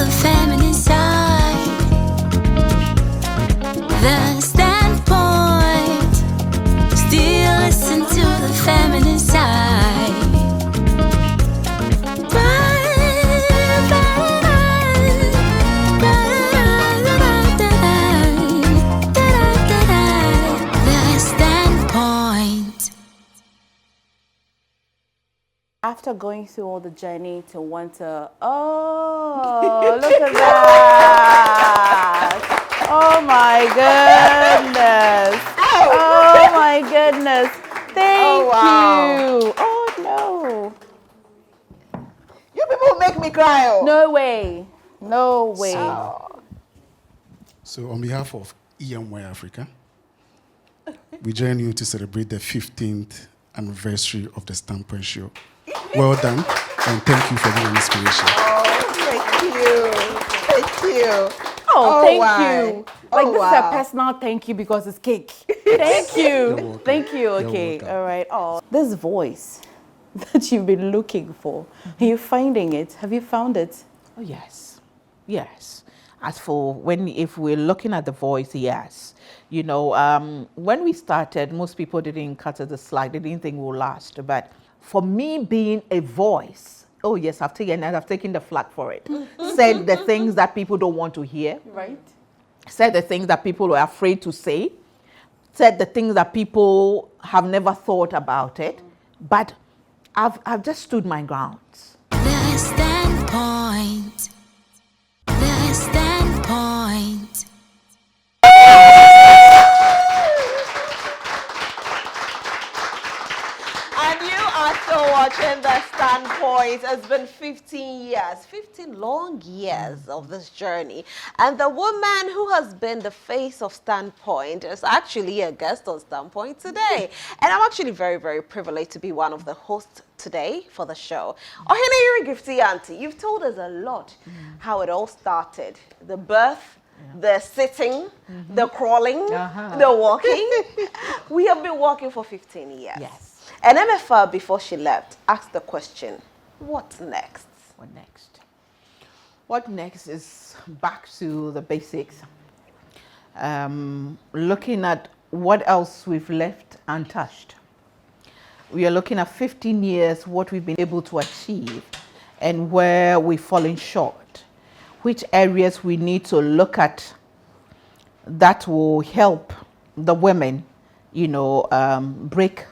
the feminine side. The standpoint. Still listen to the feminine side. The standpoint. After going through all the journey to want to, oh, look at that. Oh my goodness. Oh my goodness. Thank you. Oh no. You people make me cry. Oh. No way. No way. So on behalf of EMY Africa, we join you to celebrate the 15th anniversary of the Standpoint Show. Well done, and thank you for being an inspiration. Oh, thank you. Thank you. Oh, thank why? you. Like, this is a personal thank you because it's cake. Thank you. Thank you. Okay. welcome. All right. Oh, this voice that you've been looking for, are you finding it? Have you found it? Oh, yes. Yes. As for if we're looking at the voice, yes. You know, when we started, most people didn't cut it the slack. They didn't think we'll last. But for me being a voice, oh yes, I've taken the flak for it. Said the things that people don't want to hear. Right. Said the things that people are afraid to say. Said the things that people have never thought about it. But I've just stood my ground. The standpoint. The standpoint. And you are still watching The Standpoint. It's been 15 years, 15 long years of this journey. And the woman who has been the face of Standpoint is actually a guest on Standpoint today. And I'm actually very, very privileged to be one of the hosts today for the show. Ohene Gifty Auntie, you've told us a lot how it all started. The birth, the sitting, the crawling, the walking. We have been walking for 15 years. Yes. And MFR, before she left, asked the question, what's next? What next? What next is back to the basics. Looking at what else we've left untouched. We are looking at 15 years, what we've been able to achieve and where we've fallen short. Which areas we need to look at that will help the women, you know, break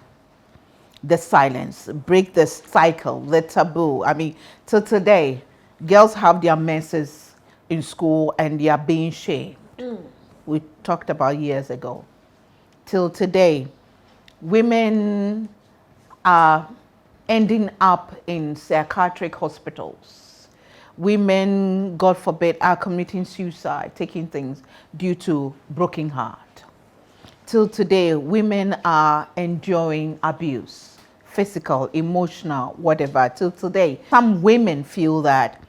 the silence, break the cycle, the taboo. I mean, till today, girls have their menses in school and they are being shamed. We talked about years ago. Till today, women are ending up in psychiatric hospitals. Women, God forbid, are committing suicide, taking things due to broken heart. Till today, women are enduring abuse. Physical, emotional, whatever. Till today, some women feel that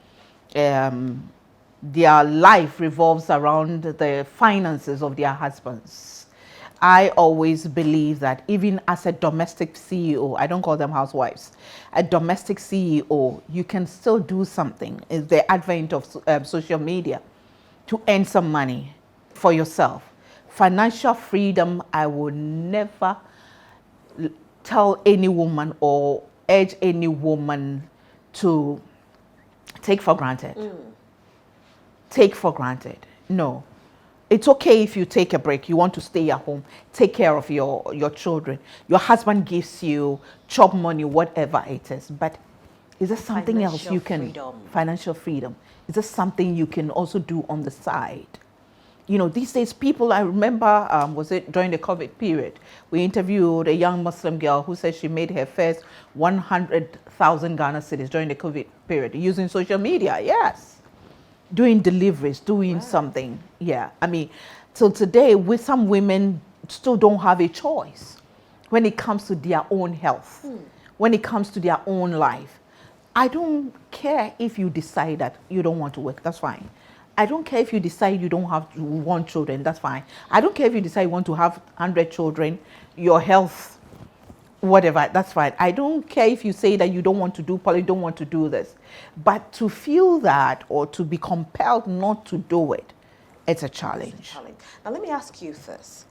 their life revolves around the finances of their husbands. I always believe that even as a domestic CEO, I don't call them housewives, a domestic CEO, you can still do something. It's the advent of social media to earn some money for yourself. Financial freedom, I would never tell any woman or urge any woman to take for granted. Take for granted. No. It's okay if you take a break. You want to stay at home, take care of your children. Your husband gives you job money, whatever it is. But is there something else you can... Financial freedom. Is there something you can also do on the side? You know, these days people, I remember, was it during the COVID period, we interviewed a young Muslim girl who said she made her first 100,000 Ghana cedis during the COVID period using social media. Yes. Doing deliveries, doing something. Yeah. I mean, till today, with some women still don't have a choice when it comes to their own health, when it comes to their own life. I don't care if you decide that you don't want to work. That's fine. I don't care if you decide you don't want children, that's fine. I don't care if you decide you want to have 100 children, your health whatever, that's fine. I don't care if you say that you don't want to do poly, don't want to do this. But to feel that or to be compelled not to do it, it's a challenge. Now let me ask you this.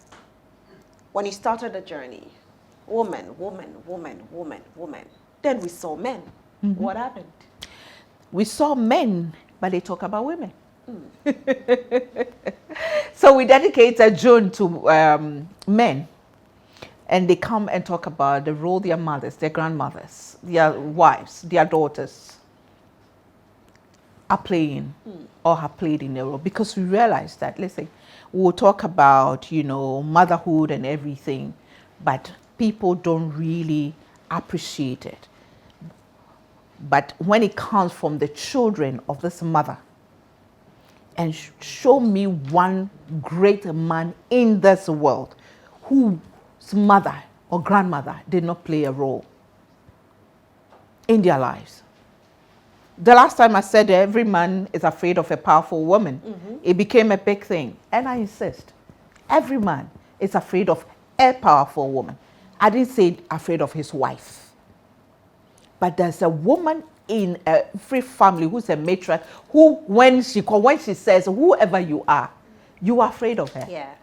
When you started the journey, woman. Then we saw men. What happened? We saw men, but they talk about women. So we dedicated June to men. And they come and talk about the role their mothers, their grandmothers, their wives, their daughters are playing or have played in their role. Because we realize that, listen, we'll talk about, motherhood and everything, but people don't really appreciate it. But when it comes from the children of this mother, and show me one great man in this world whose mother or grandmother did not play a role in their lives. The last time I said every man is afraid of a powerful woman, it became a big thing. And I insist, every man is afraid of a powerful woman. I didn't say afraid of his wife. But there's a woman in every family who's a matriarch who, when she says, whoever you are afraid of her. Yeah.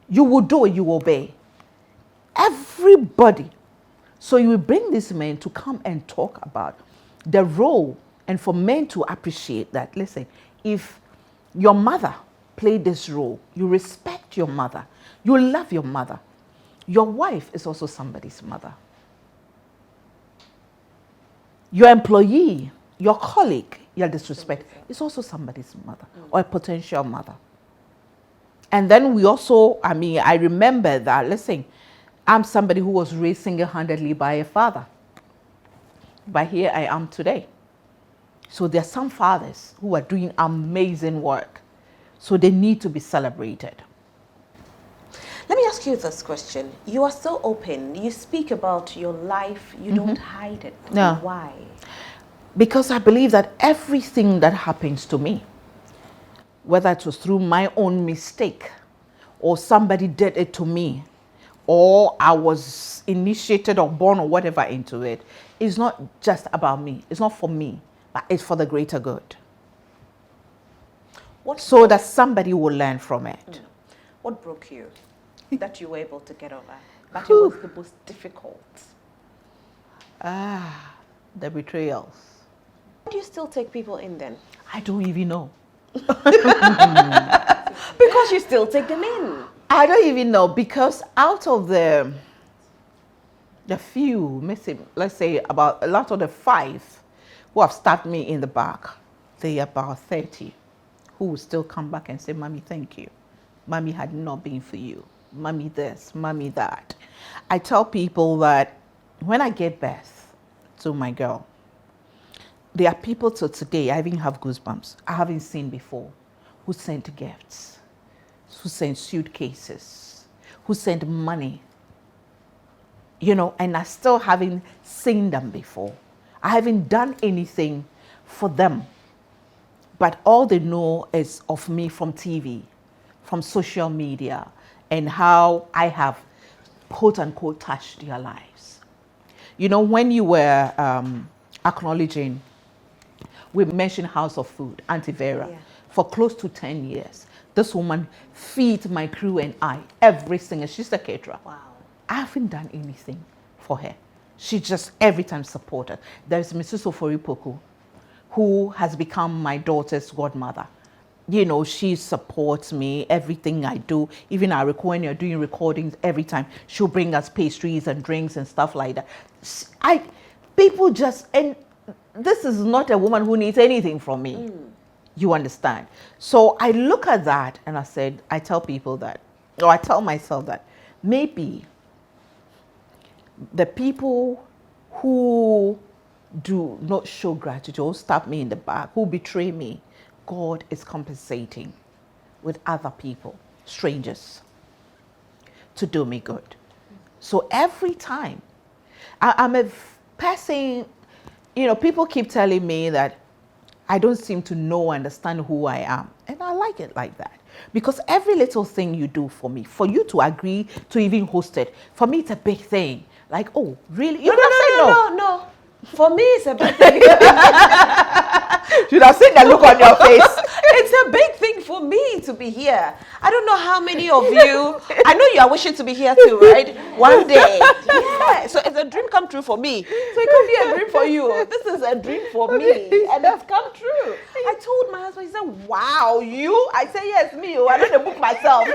You will do it, you obey. Everybody. So you will bring these men to come and talk about the role, and for men to appreciate that, listen, if your mother played this role, you respect your mother, you love your mother. Your wife is also somebody's mother. Your employee, your colleague, your disrespect is also somebody's mother or a potential mother. And then we also, I remember that, listen, I'm somebody who was raised single-handedly by a father. But here I am today. So there are some fathers who are doing amazing work. So they need to be celebrated. Let me ask you this question. You are so open. You speak about your life. You don't hide it. No. Why? Because I believe that everything that happens to me, whether it was through my own mistake or somebody did it to me, or I was initiated or born or whatever into it, is not just about me. It's not for me, but it's for the greater good. So that somebody will learn from it. What broke you that you were able to get over? But it was the most difficult. The betrayals. Why do you still take people in then? I don't even know. Because you still take them in. I don't even know, because out of the few missing, let's say about a lot of the 5 who have stabbed me in the back, they are about 30 who will still come back and say, Mommy, thank you. Mommy, had not been for you. Mommy this, Mommy that. I tell people that when I gave birth to my girl, there are people to today, I even have goosebumps, I haven't seen before, who sent gifts, who sent suitcases, who sent money, and I still haven't seen them before. I haven't done anything for them, but all they know is of me from TV, from social media, and how I have, quote unquote, touched their lives. When you were acknowledging, we mentioned House of Food, Auntie Vera, for close to 10 years. This woman feeds my crew and I every single, she's a caterer. Wow. I haven't done anything for her. She just every time supported. There's Mrs. Oforipoku, who has become my daughter's godmother. She supports me, everything I do. Even when you're doing recordings, every time she'll bring us pastries and drinks and stuff like that. People just, and this is not a woman who needs anything from me. You understand? So I look at that and I tell people that, or I tell myself that maybe the people who do not show gratitude or stab me in the back, who betray me, God is compensating with other people, strangers, to do me good. So every time, I'm a person, people keep telling me that I don't seem to know, understand who I am. And I like it like that. Because every little thing you do for me, for you to agree to even host it, for me it's a big thing. Like, oh, really? You could have said No. For me, it's a big thing. Should have seen the look on your face. It's a big thing for me to be here. I don't know how many of you, I know you are wishing to be here too, right? One day. Yeah. So it's a dream come true for me. So it could be a dream for you. This is a dream for me. And it's come true. I told my husband, he said, wow, you? I said, yes, me. I don't book myself.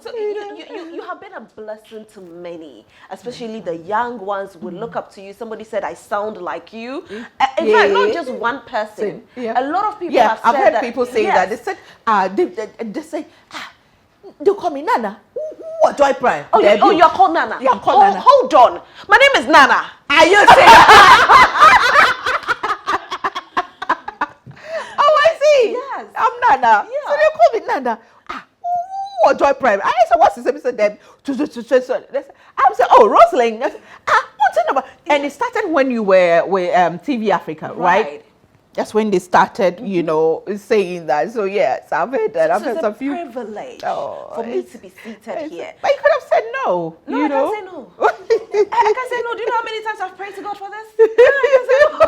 So you have been a blessing to many, especially the young ones would look up to you. Somebody said, I sound like you. In fact, not just one person. A lot of people have said that. I've heard people say that. They said, they say, they call me Nana. What do I prime? Oh, you're called Nana. Yeah, I'm called Nana. Hold on. My name is Nana. Are you saying? Oh, I see. Yes. I'm Nana. Yeah. So they call me Nana. What joy prime? I said, what's his name? He said, them. I'm saying, oh, Rosalind. I said, what's the number? And it started when you were with TV Africa, right? That's when they started, you know, saying that. So yes, I've heard that. I've heard some few. It's a privilege for me to be seated here. But you could have said no. No, you I know? can't say no. I can't say no. Do you know how many times I've prayed to God for this? I can't say no.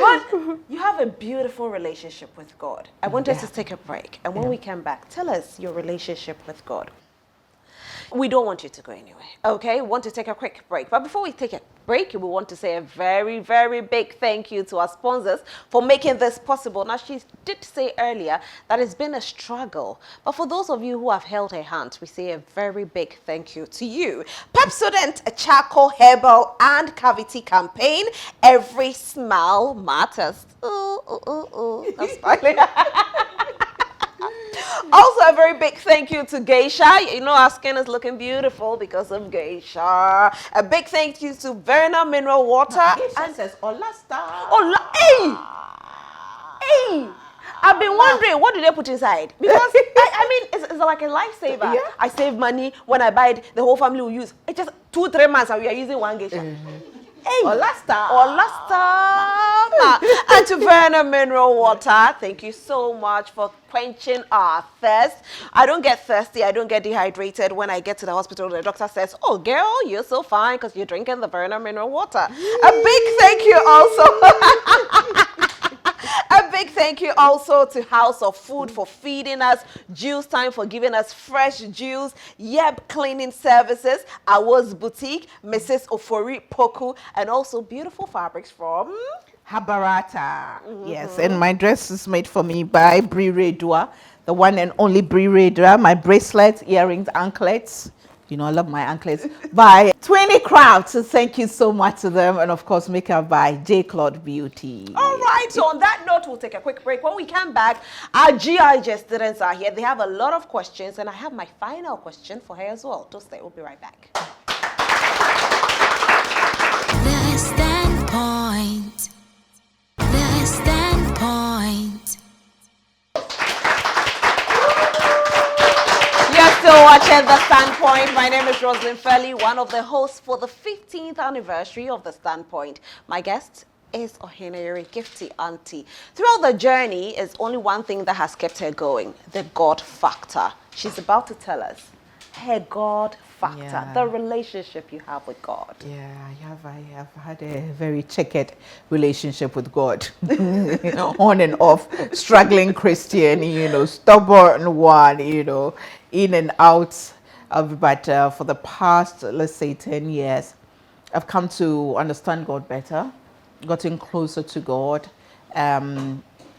But you have a beautiful relationship with God. I want us to take a break. And when we come back, tell us your relationship with God. We don't want you to go anywhere, okay? We want to take a quick break. But before we take a break, we want to say a very, very big thank you to our sponsors for making this possible. Now, she did say earlier that it's been a struggle. But for those of you who have held her hand, we say a very big thank you to you. Pepsodent, a charcoal, herbal, and cavity campaign. Every smile matters. I'm smiling. Also, a very big thank you to Geisha. You know, our skin is looking beautiful because of Geisha. A big thank you to Verna Mineral Water. And says, Olasta. Hey! I've been wondering, what do they put inside? Because, I mean, it's like a lifesaver. Yeah. I save money. When I buy it, the whole family will use. It's just 2-3 months and we are using one Geisha. Hey. Olasta. And to Verna Mineral Water, thank you so much for quenching our thirst. I don't get thirsty, I don't get dehydrated when I get to the hospital. The doctor says, oh girl, you're so fine because you're drinking the Verna Mineral Water. A big thank you also. A big thank you also to House of Food for feeding us, Juice Time for giving us fresh juice, Yeb Cleaning Services, Awo's Boutique, Mrs. Ofori Poku, and also beautiful fabrics from Habarata. Yes, and my dress is made for me by Bri Redua, the one and only Bri Redua. My bracelets, earrings, anklets. You know, I love my anklets. By 20 Crafts. So thank you so much to them. And of course, makeup by J. Claude Beauty. All right. So on that note, we'll take a quick break. When we come back, our GIJ students are here. They have a lot of questions. And I have my final question for her as well. Don't stay. We'll be right back. The Standpoint. The Standpoint. You're still watching The Standpoint. My name is Rosalind Fairley, one of the hosts for the 15th anniversary of The Standpoint. My guest is Ohenere Gifty Auntie. Throughout the journey, is only one thing that has kept her going, the God factor. She's about to tell us her God factor, the relationship you have with God. Yeah, I have had a very checkered relationship with God. On and off, struggling Christian, you know, stubborn one, you know, in and out of, but for the past, let's say 10 years, I've come to understand God better, gotten closer to God.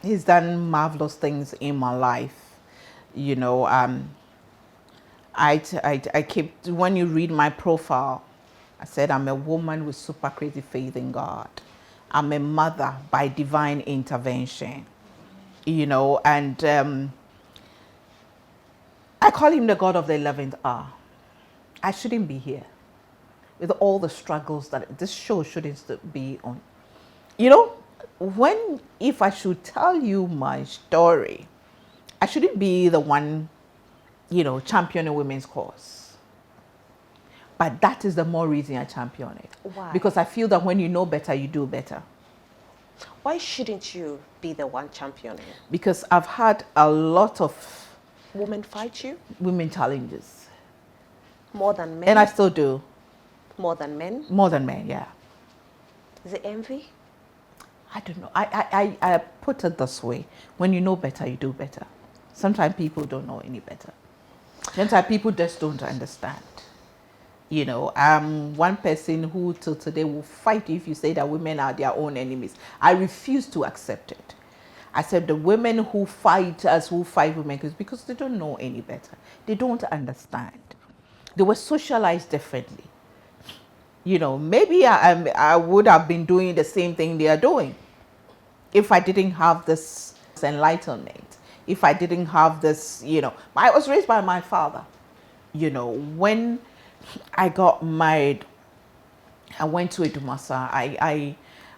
He's done marvelous things in my life. You know, I keep, when you read my profile, I said I'm a woman with super crazy faith in God. I'm a mother by divine intervention, you know, and I call him the God of the 11th hour. I shouldn't be here with all the struggles that this show shouldn't be on. You know, if I should tell you my story, I shouldn't be the one, you know, championing women's cause. But that is the more reason I champion it. Why? Because I feel that when you know better, you do better. Why shouldn't you be the one championing? Because I've had a lot of women fight you? Women challenges. More than men? And I still do. More than men? More than men, yeah. Is it envy? I don't know. I put it this way. When you know better, you do better. Sometimes people don't know any better. Sometimes people just don't understand. You know, I'm one person who till today will fight if you say that women are their own enemies. I refuse to accept it. I said the women who fight us, who fight women, because they don't know any better. They don't understand. They were socialized differently. You know, maybe I would have been doing the same thing they are doing if I didn't have this enlightenment, if I didn't have this, you know. I was raised by my father. You know, when I got married, I went to Edumasa. I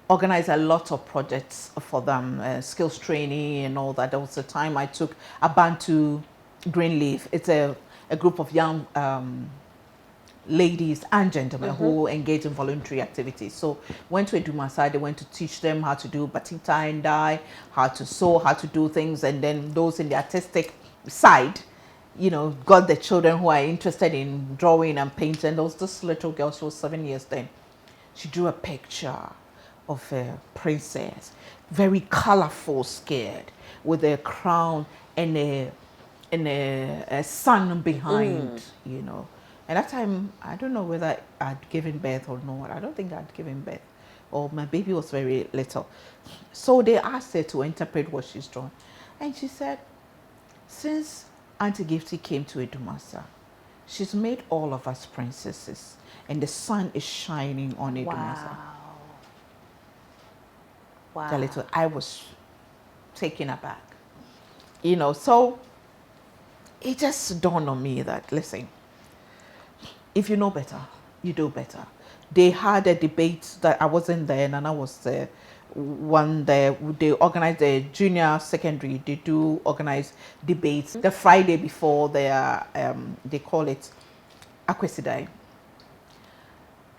organized a lot of projects for them, skills training and all that. There was a time I took a band to Greenleaf. It's a group of young ladies and gentlemen who engage in voluntary activities. So went to Edumasa, they went to teach them how to do batita and dye, how to sew, how to do things, and then those in the artistic side, you know, got the children who are interested in drawing and painting. There was this little girl, she was 7 years then. She drew a picture of a princess, very colorful, scared, with a crown and a sun behind, you know. And that time, I don't know whether I'd given birth or not. I don't think I'd given birth, or my baby was very little. So they asked her to interpret what she's drawn. And she said, since Auntie Gifty came to Edumasa, she's made all of us princesses, and the sun is shining on Edumasa. Wow. The little, I was taken aback. You know, so it just dawned on me that, listen, if you know better, you do better. They had a debate that I wasn't there, and I was there. One day, they organized the junior secondary. They do organize debates the Friday before their, they call it Advocacy.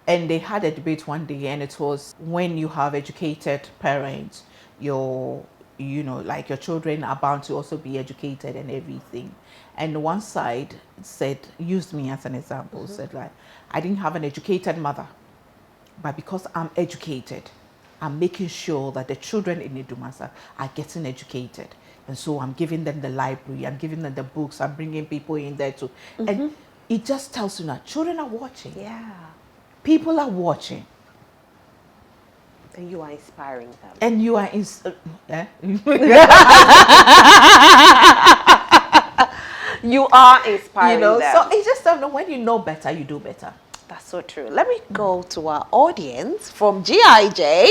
And they had a debate one day, and it was when you have educated parents, you know, like your children are bound to also be educated and everything. And one side said, used me as an example, said like, I didn't have an educated mother, but because I'm educated, I'm making sure that the children in Edumasa are getting educated. And so I'm giving them the library, I'm giving them the books, I'm bringing people in there too. And it just tells you that children are watching. Yeah. People are watching. And you are inspiring them. And you are You are inspiring you know, them. so it's just when you know better, you do better. That's so true. Let me go to our audience from GIJ.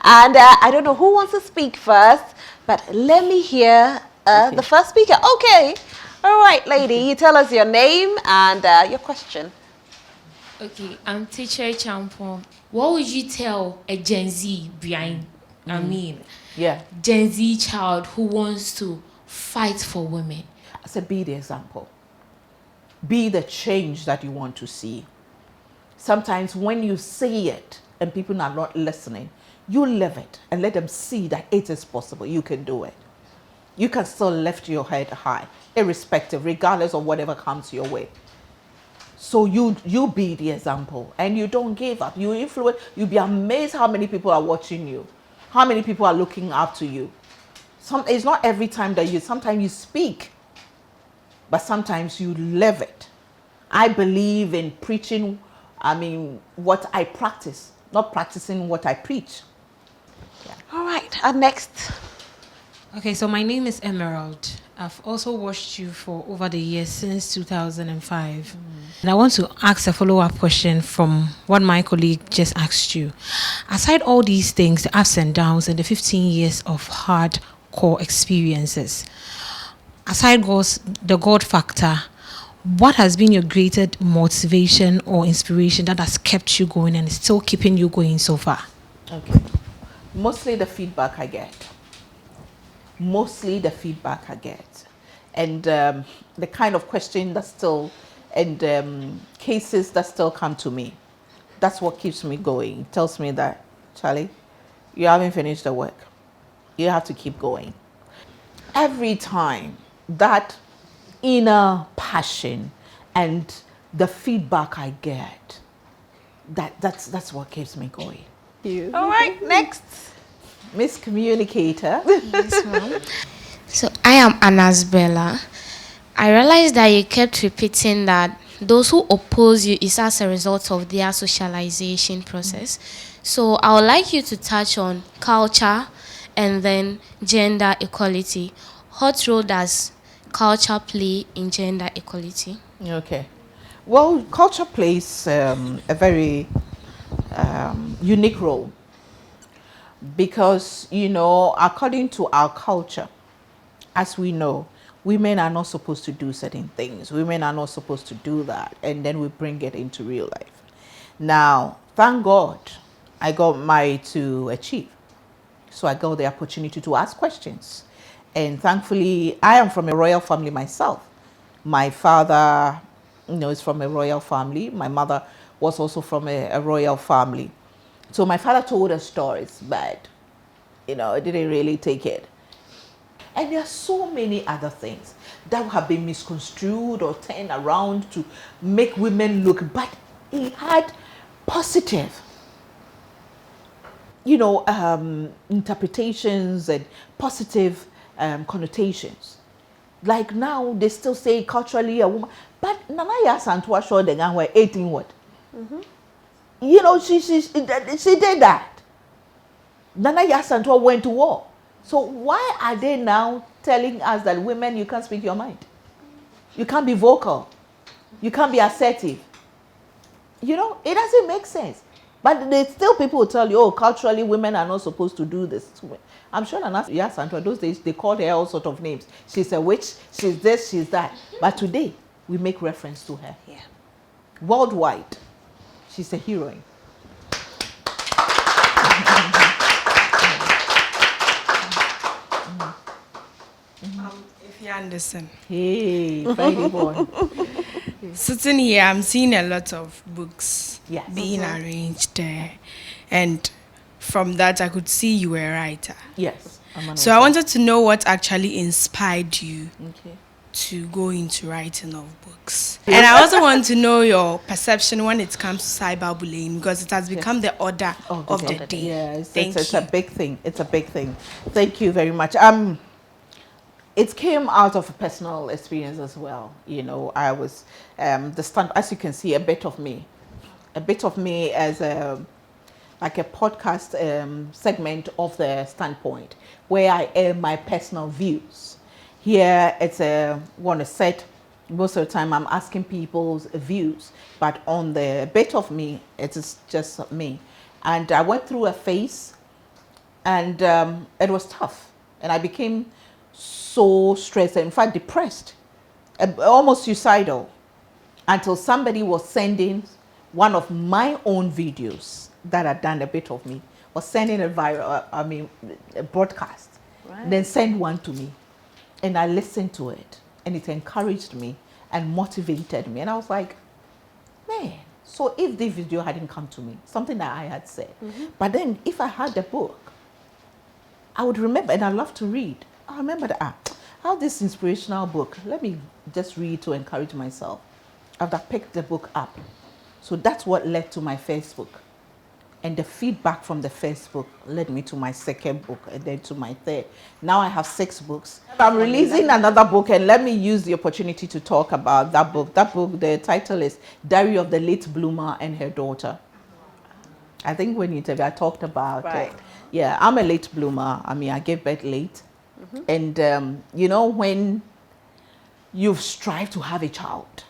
And I don't know who wants to speak first, but let me hear the first speaker. Okay. All right, lady, you tell us your name and your question. Okay, I'm teacher Champon. What would you tell a Gen Z behind, Gen Z child who wants to fight for women? I said, be the example. Be the change that you want to see. Sometimes when you say it and people are not listening, you live it and let them see that it is possible. You can do it. You can still lift your head high, irrespective, regardless of whatever comes your way. So you be the example, and you don't give up. You influence. You'll be amazed how many people are watching you, how many people are looking up to you. It's not every time that sometimes you speak, but sometimes you live it. I believe in preaching, what I practice, not practicing what I preach. Yeah. All right, our next. Okay, so my name is Emerald. I've also watched you for over the years since 2005. And I want to ask a follow-up question from what my colleague just asked you. Aside all these things, the ups and downs and the 15 years of hardcore experiences, aside the God factor, what has been your greatest motivation or inspiration that has kept you going and is still keeping you going so far? Okay. Mostly the feedback I get. And the kind of question that still, and cases that still come to me. That's what keeps me going. It tells me that, Charlie, you haven't finished the work. You have to keep going. Every time that inner passion and the feedback I get, that's what keeps me going. All right, next. Miss Communicator. Yes, ma'am. So I am Anasbella. I realized that you kept repeating that those who oppose you is as a result of their socialization process. So I would like you to touch on culture and then gender equality. What role does culture play in gender equality? Okay. Well, culture plays a very unique role because, you know, according to our culture, as we know, women are not supposed to do certain things. Women are not supposed to do that. And then we bring it into real life. Now, thank God, I got married to a chief. So I got the opportunity to ask questions. And thankfully, I am from a royal family myself. My father, you know, is from a royal family. My mother was also from a royal family. So my father told us stories, but, you know, I didn't really take it. And there are so many other things that have been misconstrued or turned around to make women look, but it had positive, you know, interpretations and positive connotations. Like now, they still say culturally a woman, but Nanaya Santua showed the guy were 18 what? You know, she did that. Nanaya Santua went to war. So why are they now telling us that women, you can't speak your mind? You can't be vocal. You can't be assertive. You know, it doesn't make sense. But there's still people who tell you, oh, culturally, women are not supposed to do this. I'm sure Nana Santua, those days, they called her all sorts of names. She's a witch, she's this, she's that. But today, we make reference to her. Yeah. Worldwide, she's a heroine. If you understand. Hey, Friday boy. Sitting here, I'm seeing a lot of books Yes. being arranged there. And from that, I could see you were a writer. Yes. I'm an So I author. wanted to know what actually inspired you Okay. to go into writing of books. And I also want to know your perception when it comes to cyberbullying, because it has become the order of the day. Yeah, Thank it's you. a big thing. It's a big thing. Thank you very much. It came out of a personal experience as well. You know, I was the stand, as you can see, a bit of me as like a podcast segment of the Standpoint, where I air my personal views. Here, it's a want to set. Most of the time, I'm asking people's views, but on the bit of me, it is just me. And I went through a phase, and it was tough, and I became so stressed, in fact depressed, almost suicidal, until somebody was sending one of my own videos that had done a bit of me, was sending it via a broadcast, then send one to me, and I listened to it, and it encouraged me and motivated me, and I was like, man, so if this video hadn't come to me, something that I had said, but then if I had the book, I would remember, and I love to read. I remember that I have this inspirational book. Let me just read to encourage myself. After I picked the book up. So that's what led to my first book. And the feedback from the first book led me to my second book and then to my third. Now I have 6 books. I'm releasing another book, and let me use the opportunity to talk about that book. That book, the title is Diary of the Late Bloomer and Her Daughter. I think when you interviewed, I talked about it. Yeah, I'm a late bloomer. I mean, I gave birth late. And, you know, when you've strived to have a child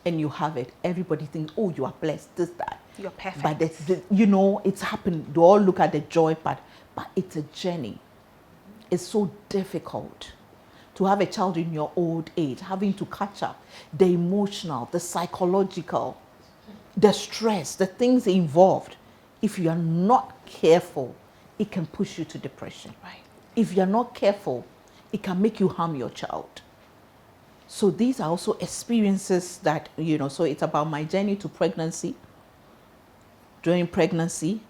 and you have it, everybody thinks, oh, you are blessed, this, that. You're perfect. But, you know, it's happened. They all look at the joy part, but it's a journey. It's so difficult to have a child in your old age, having to catch up, the emotional, the psychological, the stress, the things involved. If you are not careful, it can push you to depression. Right. If you're not careful, it can make you harm your child. So these are also experiences that, you know, so it's about my journey to pregnancy, during pregnancy,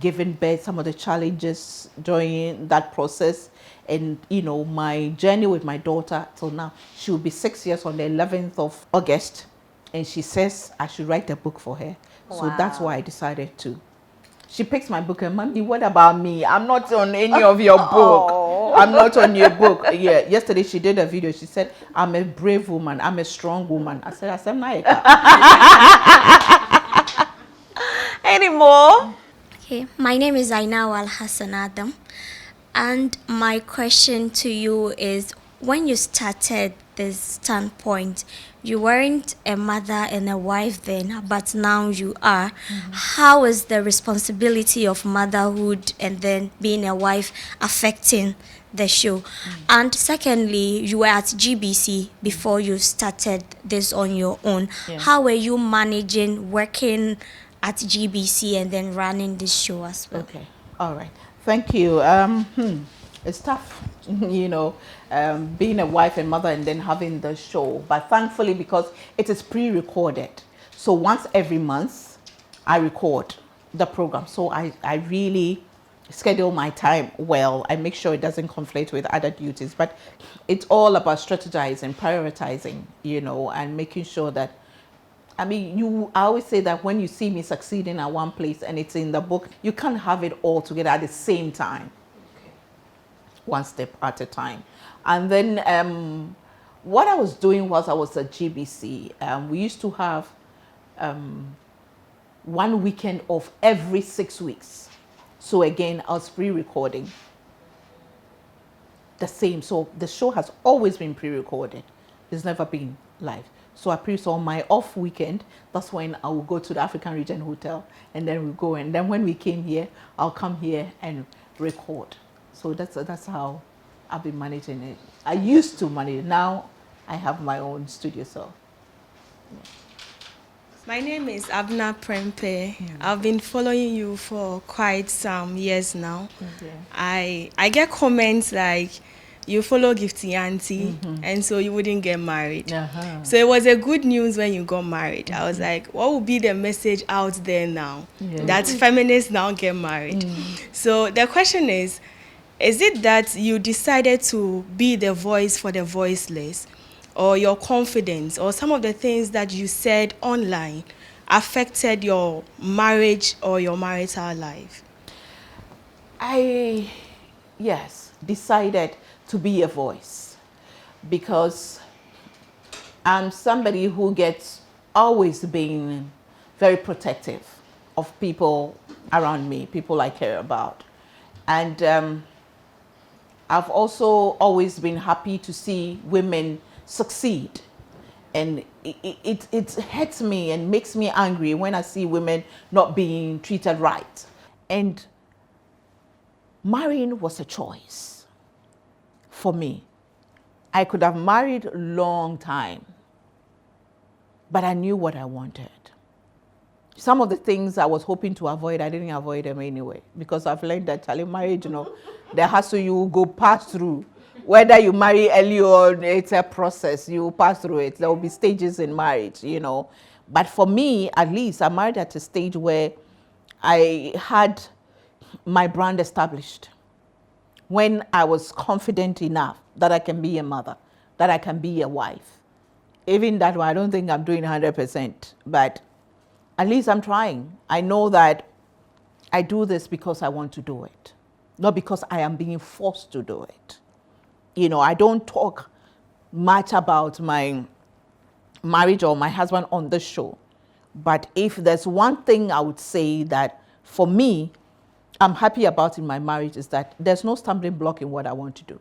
giving birth, some of the challenges during that process, and my journey with my daughter till now. She will be 6 years on the 11th of August, and she says I should write a book for her. So that's why I decided to. She picks my book and, Mommy, what about me? I'm not on any of your book. I'm not on your book. Yeah, yesterday she did a video. She said, I'm a brave woman. I'm a strong woman. I said, Any more? Okay, my name is Ainawal Al Hassan Adam, and my question to you is, when you started this standpoint, you weren't a mother and a wife then, but now you are. How is the responsibility of motherhood and then being a wife affecting the show? And secondly, you were at GBC before you started this on your own. How were you managing working at GBC and then running this show as well? Okay, all right. Thank you. It's tough, being a wife and mother and then having the show. But thankfully, because it is pre-recorded, so once every month, I record the program. So I really schedule my time well. I make sure it doesn't conflict with other duties. But it's all about strategizing, prioritizing, and making sure that, I always say that when you see me succeeding at one place and it's in the book, you can't have it all together at the same time. One step at a time. And then what I was doing was I was at GBC. We used to have 1 weekend of every 6 weeks. So again, I was pre-recording the same. So the show has always been pre-recorded. It's never been live. So on my off weekend, that's when I will go to the African Region Hotel, and then we go. And then when we came here, I'll come here and record. So that's how I've been managing it. I used to manage it. Now I have my own studio. So My name is Abna Prempe. I've been following you for quite some years now. I get comments like, you follow Gifty Auntie, and so you wouldn't get married. So it was a good news when you got married. I was like, what would be the message out there now that feminists now get married? So the question is it that you decided to be the voice for the voiceless, or your confidence, or some of the things that you said online affected your marriage or your marital life? I decided to be a voice because I'm somebody who gets always been very protective of people around me, people I care about. And I've also always been happy to see women succeed. And it hurts me and makes me angry when I see women not being treated right. And marrying was a choice for me. I could have married a long time, but I knew what I wanted. Some of the things I was hoping to avoid, I didn't avoid them anyway, because I've learned that marriage, the hassle you go pass through. Whether you marry early or it's a process, you pass through it. There will be stages in marriage, But for me, at least, I married at a stage where I had my brand established. When I was confident enough that I can be a mother, that I can be a wife. Even that one, I don't think I'm doing 100%, but at least I'm trying. I know that I do this because I want to do it, not because I am being forced to do it. I don't talk much about my marriage or my husband on this show, but if there's one thing I would say that for me, I'm happy about in my marriage is that there's no stumbling block in what I want to do.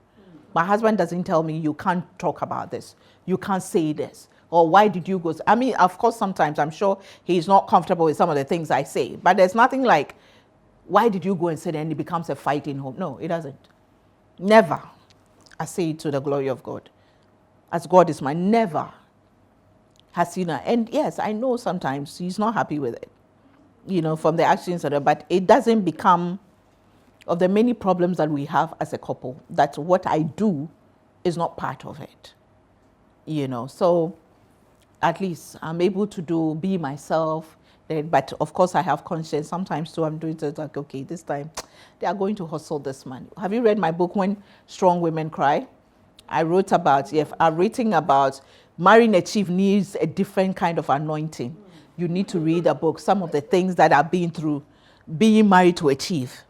My husband doesn't tell me, you can't talk about this, you can't say this, or why did you go? Of course, sometimes I'm sure he's not comfortable with some of the things I say, but there's nothing like, why did you go and say that, and it becomes a fight in home? No, it doesn't. Never. I say it to the glory of God. As God is mine, never has he not. And yes, I know sometimes he's not happy with it. From the actions but it doesn't become of the many problems that we have as a couple, that what I do is not part of it. So at least I'm able to be myself But of course, I have conscience. Sometimes too, I'm doing it like, okay, this time they are going to hustle this man. Have you read my book, When Strong Women Cry? I wrote about, I'm writing about marrying a chief needs a different kind of anointing. You need to read a book, some of the things that I've been through being married to a chief.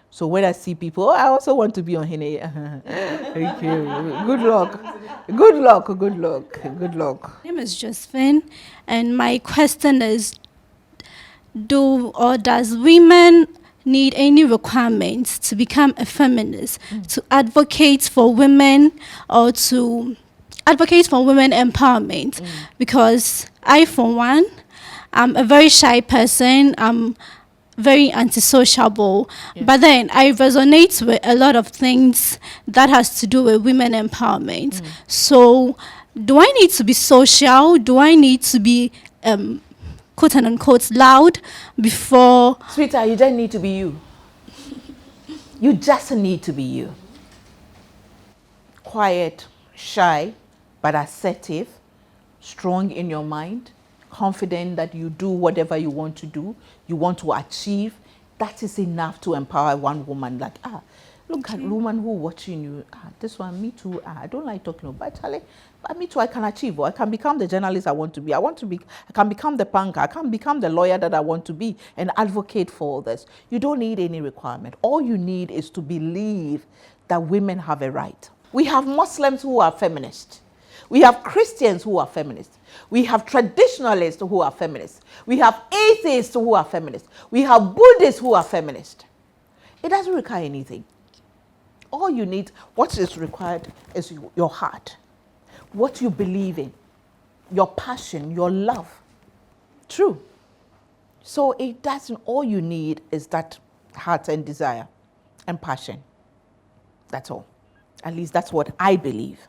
So when I see people, I also want to be on Hene. Thank you. Good luck. Good luck. Good luck. Good luck. My name is Josephine, and my question is, does women need any requirements to become a feminist, to advocate for women or to advocate for women empowerment? Because I, for one, I'm a very shy person. I'm very antisociable, but then I resonate with a lot of things that has to do with women empowerment. So do I need to be social? Do I need to be quote and unquote loud before? Sweetheart, you don't need to be you. You just need to be you. Quiet, shy, but assertive, strong in your mind, confident that you do whatever you want to do, you want to achieve. That is enough to empower one woman. Like, look at woman who watching you. This one, me too. I don't like talking about Charlie, but me too. I can achieve. Or I can become the journalist I want to be. I can become the punker. I can become the lawyer that I want to be and advocate for all this. You don't need any requirement. All you need is to believe that women have a right. We have Muslims who are feminists. We have Christians who are feminists. We have traditionalists who are feminists. We have atheists who are feminists. We have Buddhists who are feminists. It doesn't require anything. All you need, what is required is your heart, what you believe in, your passion, your love. True. So it doesn't, all you need is that heart and desire and passion. That's all. At least that's what I believe.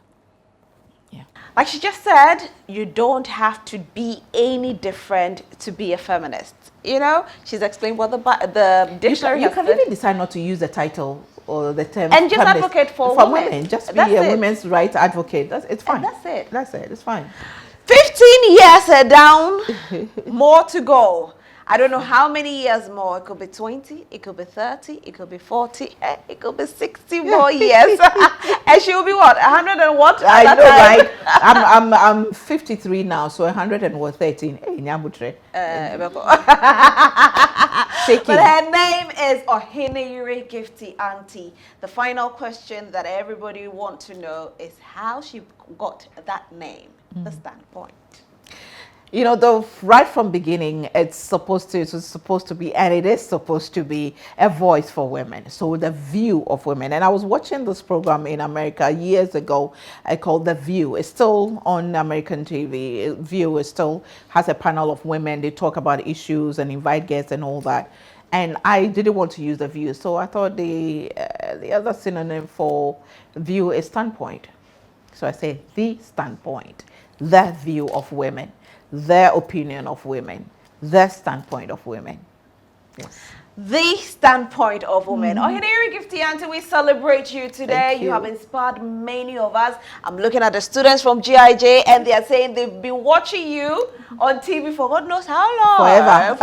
Yeah. Like she just said, you don't have to be any different to be a feminist. You know, she's explained what the dictionary You has can said. even decide not to use the title or the term. And just feminist advocate for women. Just be That's a it. women's rights advocate. It's fine. And that's it. That's it. It's fine. 15 years down, more to go. I don't know how many years more. It could be 20, it could be 30, it could be 40, it could be 60 more years. And she'll be what? 100 and what? I know, right? I'm 53 now, so 113. Hey, Nyamutre. Shaking. But her name is Oheneyure Gifty Auntie. The final question that everybody wants to know is how she got that name, the standpoint. You know, right from beginning, it was supposed to be, and it is supposed to be a voice for women. So the view of women. And I was watching this program in America years ago. I called The View. It's still on American TV. View is still has a panel of women. They talk about issues and invite guests and all that. And I didn't want to use The View, so I thought the other synonym for view is standpoint. So I say the standpoint, the view of women, their opinion of women, their standpoint of women. Yes. The standpoint of women. Oheneyure Gifty Auntie, we celebrate you today. Thank you. You have inspired many of us. I'm looking at the students from GIJ and they are saying they've been watching you on TV for God knows how long. Forever,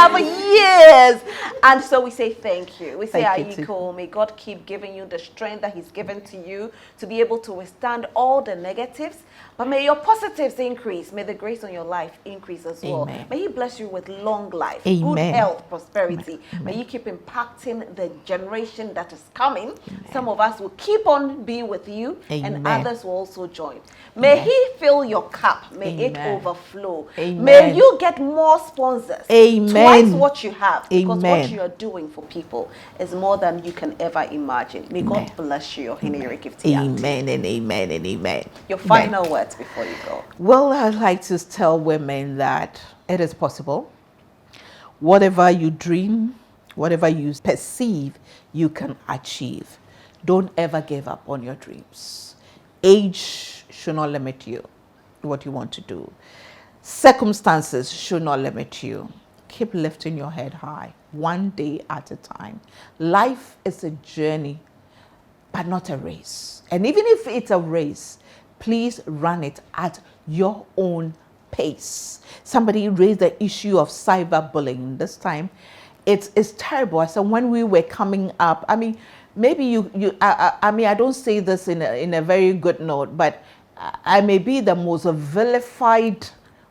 for years. And so we say thank you. We say, Thank you Aiko, may God keep giving you the strength that He's given to you to be able to withstand all the negatives. But may your positives increase. May the grace on your life increase as well. Amen. May He bless you with long life, Amen. good health, prosperity. Amen. May you keep impacting the generation that is coming. Some of us will keep on being with you, and Amen. others will also join. May He fill your cup. May it Amen. overflow. Amen. May you get more sponsors. Amen. Twice what you have. Because Amen. what you are doing for people is more than you can ever imagine. May God bless you, Oheneyure Gifty Auntie. Amen and amen and amen. Your final words before you go. Well, I'd like to tell women that it is possible. Whatever you dream, whatever you perceive, you can achieve. Don't ever give up on your dreams. Age should not limit you, what you want to do. Circumstances should not limit you. Keep lifting your head high, one day at a time. Life is a journey, but not a race. And even if it's a race, please run it at your own pace. Somebody raised the issue of cyberbullying. This time, it's terrible. I said when we were coming up, I mean, maybe I mean, I don't say this in a very good note, but I may be the most vilified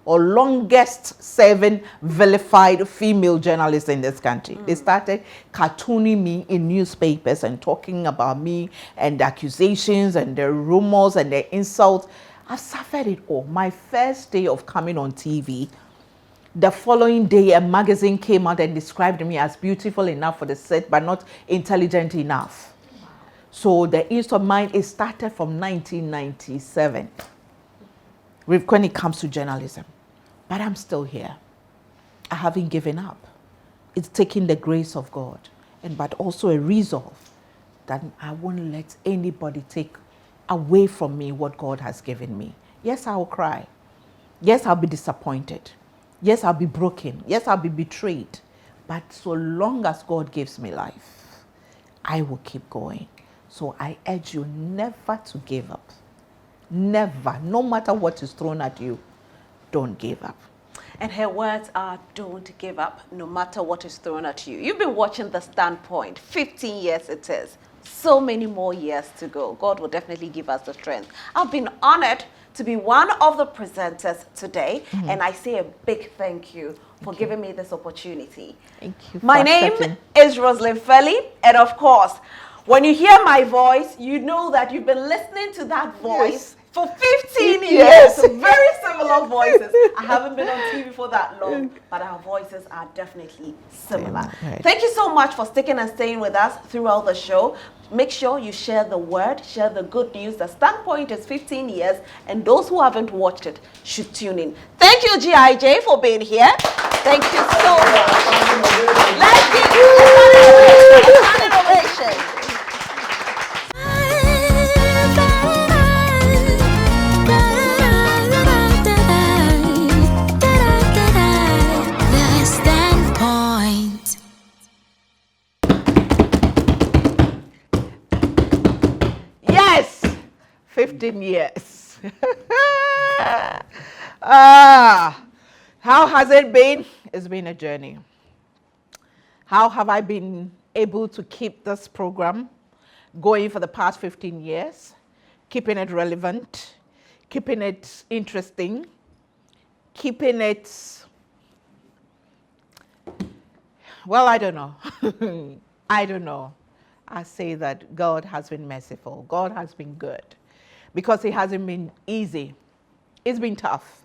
or longest serving vilified female journalist in this country. They started cartooning me in newspapers and talking about me and the accusations and the rumors and the insults. I've suffered it all. My first day of coming on TV, the following day a magazine came out and described me as beautiful enough for the set but not intelligent enough. So the ease of mind, it started from 1997 when it comes to journalism. But I'm still here. I haven't given up. It's taking the grace of God, but also a resolve that I won't let anybody take away from me what God has given me. Yes, I will cry. Yes, I'll be disappointed. Yes, I'll be broken. Yes, I'll be betrayed. But so long as God gives me life, I will keep going. So I urge you never to give up. Never. No matter what is thrown at you, don't give up. And her words are, don't give up, no matter what is thrown at you. You've been watching The Standpoint. 15 years it is. So many more years to go. God will definitely give us the strength. I've been honored to be one of the presenters today, and I say a big thank you for giving me this opportunity. Thank you. My name is Rosalind Felly, and of course, when you hear my voice, you know that you've been listening to that voice for 15 years. Very similar voices. I haven't been on TV for that long, but our voices are definitely similar. Right. Thank you so much for sticking and staying with us throughout the show. Make sure you share the word, share the good news. The Standpoint is 15 years, and those who haven't watched it should tune in. Thank you, GIJ, for being here. Thank you so much. Let's give you a standing ovation. The Standpoint. Yes, 15 years. How has it been? It's been a journey. How have I been able to keep this program going for the past 15 years? Keeping it relevant, keeping it interesting, keeping it, well, I don't know. I don't know. I say that God has been merciful. God has been good because it hasn't been easy. It's been tough.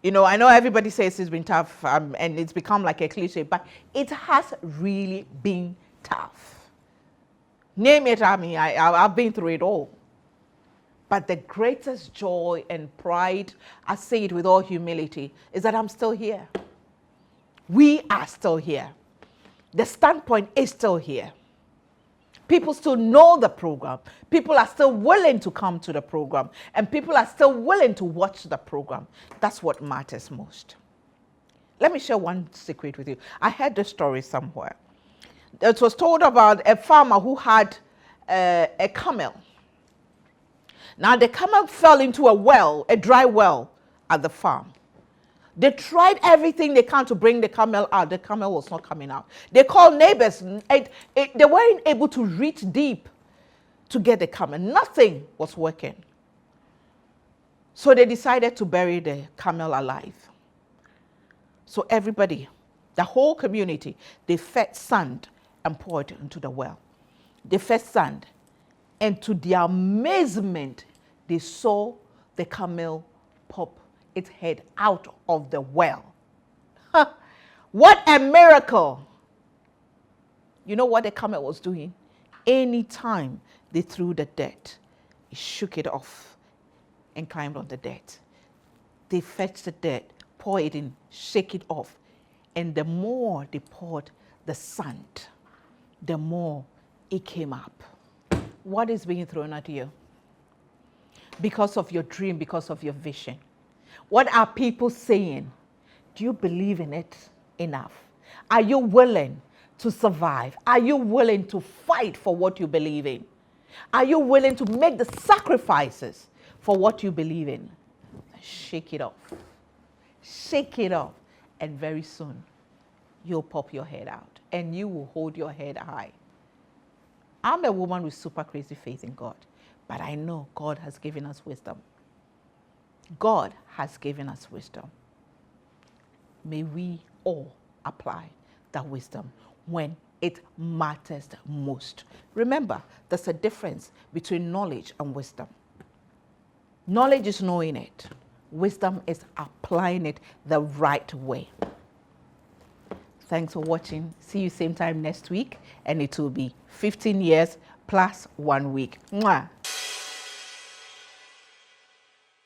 You know, I know everybody says it's been tough and it's become like a cliche, but it has really been tough. Name it, I mean, I've been through it all. But the greatest joy and pride, I say it with all humility, is that I'm still here. We are still here. The Standpoint is still here. People still know the program. People are still willing to come to the program. And people are still willing to watch the program. That's what matters most. Let me share one secret with you. I heard this story somewhere. It was told about a farmer who had a camel. Now the camel fell into a well, a dry well at the farm. They tried everything they can to bring the camel out. The camel was not coming out. They called neighbors. They weren't able to reach deep to get the camel. Nothing was working. So they decided to bury the camel alive. So everybody, the whole community, they fed sand and poured it into the well. They fed sand. And to their amazement, they saw the camel pop its head out of the well. What a miracle! You know what the camel was doing? Anytime they threw the dirt, it shook it off and climbed on the dirt. They fetched the dirt, pour it in, shake it off. And the more they poured the sand, the more it came up. What is being thrown at you? Because of your dream, because of your vision. What are people saying? Do you believe in it enough? Are you willing to survive? Are you willing to fight for what you believe in? Are you willing to make the sacrifices for what you believe in? Shake it off. shake it off, and very soon you'll pop your head out and you will hold your head high. I'm a woman with super crazy faith in God, but I know God has given us wisdom. God has given us wisdom. May we all apply that wisdom when it matters most. Remember, there's a difference between knowledge and wisdom. Knowledge is knowing it. Wisdom is applying it the right way. Thanks for watching. See you same time next week, and it will be 15 years plus 1 week. Mwah.